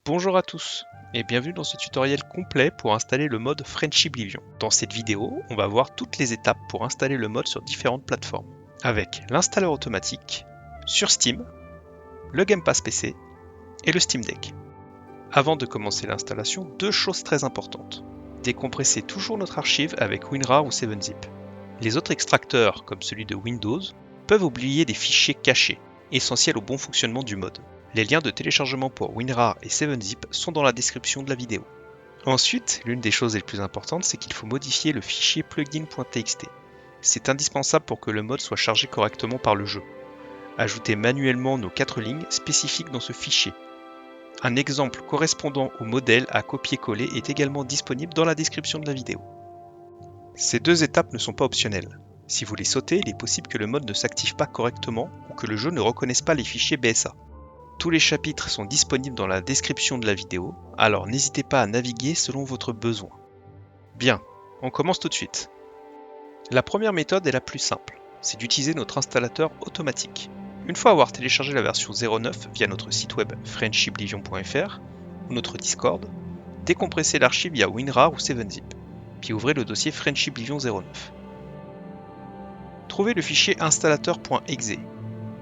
Bonjour à tous et bienvenue dans ce tutoriel complet pour installer le mode Friendship Oblivion. Dans cette vidéo, on va voir toutes les étapes pour installer le mode sur différentes plateformes, avec l'installeur automatique, sur Steam, le Game Pass PC et le Steam Deck. Avant de commencer l'installation, deux choses très importantes. Décompresser toujours notre archive avec WinRAR ou 7-Zip. Les autres extracteurs, comme celui de Windows, peuvent oublier des fichiers cachés, essentiels au bon fonctionnement du mode. Les liens de téléchargement pour WinRAR et 7-Zip sont dans la description de la vidéo. Ensuite, l'une des choses les plus importantes, c'est qu'il faut modifier le fichier plugin.txt. C'est indispensable pour que le mode soit chargé correctement par le jeu. Ajoutez manuellement nos 4 lignes spécifiques dans ce fichier. Un exemple correspondant au modèle à copier-coller est également disponible dans la description de la vidéo. Ces deux étapes ne sont pas optionnelles. Si vous les sautez, il est possible que le mode ne s'active pas correctement ou que le jeu ne reconnaisse pas les fichiers BSA. Tous les chapitres sont disponibles dans la description de la vidéo, alors n'hésitez pas à naviguer selon votre besoin. Bien, on commence tout de suite. La première méthode est la plus simple, c'est d'utiliser notre installateur automatique. Une fois avoir téléchargé la version 09 via notre site web friendshipoblivion.fr ou notre Discord, décompressez l'archive via WinRAR ou 7-Zip, puis ouvrez le dossier Friendship Oblivion 09. Trouvez le fichier installateur.exe,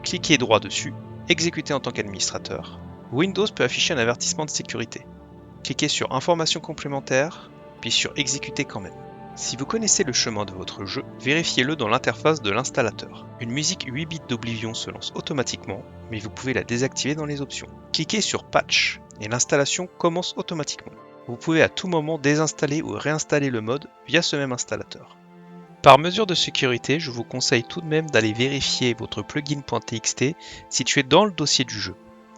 cliquez droit dessus, exécuter en tant qu'administrateur. Windows peut afficher un avertissement de sécurité. Cliquez sur Informations complémentaires, puis sur Exécuter quand même. Si vous connaissez le chemin de votre jeu, vérifiez-le dans l'interface de l'installateur. Une musique 8 bits d'Oblivion se lance automatiquement, mais vous pouvez la désactiver dans les options. Cliquez sur Patch et l'installation commence automatiquement. Vous pouvez à tout moment désinstaller ou réinstaller le mode via ce même installateur. Par mesure de sécurité, je vous conseille tout de même d'aller vérifier votre plugin.txt situé dans le dossier du jeu,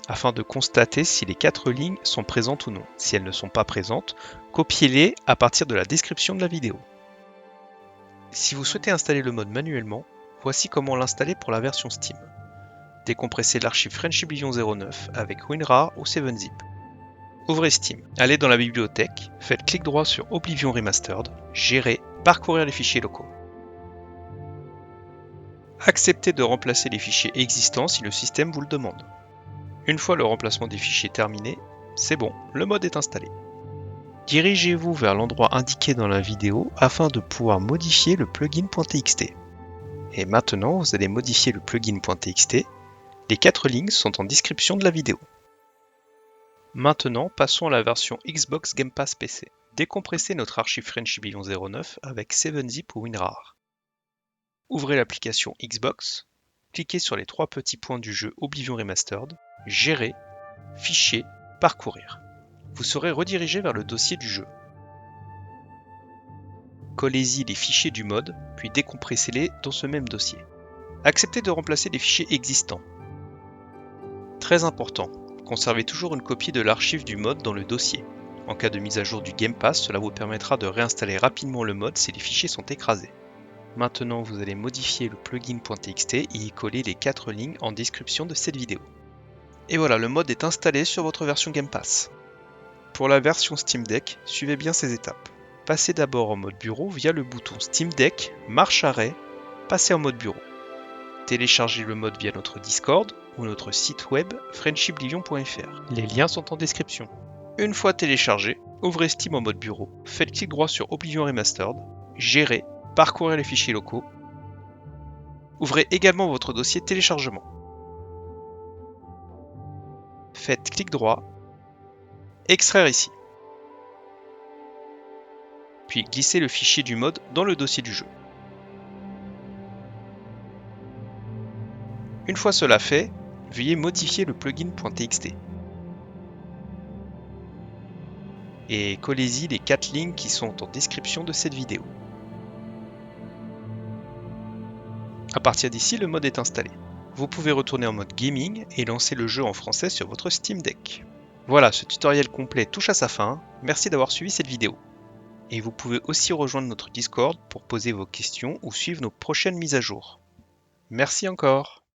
afin de constater si les 4 lignes sont présentes ou non. Si elles ne sont pas présentes, copiez-les à partir de la description de la vidéo. Si vous souhaitez installer le mode manuellement, voici comment l'installer pour la version Steam. Décompressez l'archive Friendship Oblivion 09 avec WinRAR ou 7-Zip. Ouvrez Steam, allez dans la bibliothèque, faites clic droit sur Oblivion Remastered, Gérer, Parcourir les fichiers locaux. Acceptez de remplacer les fichiers existants si le système vous le demande. Une fois le remplacement des fichiers terminé, c'est bon, le mode est installé. Dirigez-vous vers l'endroit indiqué dans la vidéo afin de pouvoir modifier le plugin.txt. Et maintenant, vous allez modifier le plugin.txt. Les 4 lignes sont en description de la vidéo. Maintenant, passons à la version Xbox Game Pass PC. Décompressez notre archive Friendship Oblivion 09 avec 7-Zip ou WinRAR. Ouvrez l'application Xbox, cliquez sur les 3 petits points du jeu Oblivion Remastered, Gérer, Fichier, Parcourir. Vous serez redirigé vers le dossier du jeu. Collez-y les fichiers du mode, puis décompressez-les dans ce même dossier. Acceptez de remplacer les fichiers existants. Très important, conservez toujours une copie de l'archive du mode dans le dossier. En cas de mise à jour du Game Pass, cela vous permettra de réinstaller rapidement le mode si les fichiers sont écrasés. Maintenant, vous allez modifier le plugin.txt et y coller les 4 lignes en description de cette vidéo. Et voilà, le mode est installé sur votre version Game Pass. Pour la version Steam Deck, suivez bien ces étapes. Passez d'abord en mode bureau via le bouton Steam Deck, marche arrêt, passez en mode bureau. Téléchargez le mode via notre Discord ou notre site web friendshipoblivion.fr. Les liens sont en description. Une fois téléchargé, ouvrez Steam en mode bureau, faites clic droit sur Oblivion Remastered, Gérer, Parcourir les fichiers locaux. Ouvrez également votre dossier téléchargement. Faites clic droit, Extraire ici. Puis glissez le fichier du mode dans le dossier du jeu. Une fois cela fait, veuillez modifier le plugin.txt. Et collez-y les 4 lignes qui sont en description de cette vidéo. À partir d'ici, le mode est installé. Vous pouvez retourner en mode gaming et lancer le jeu en français sur votre Steam Deck. Voilà, ce tutoriel complet touche à sa fin. Merci d'avoir suivi cette vidéo. Et vous pouvez aussi rejoindre notre Discord pour poser vos questions ou suivre nos prochaines mises à jour. Merci encore.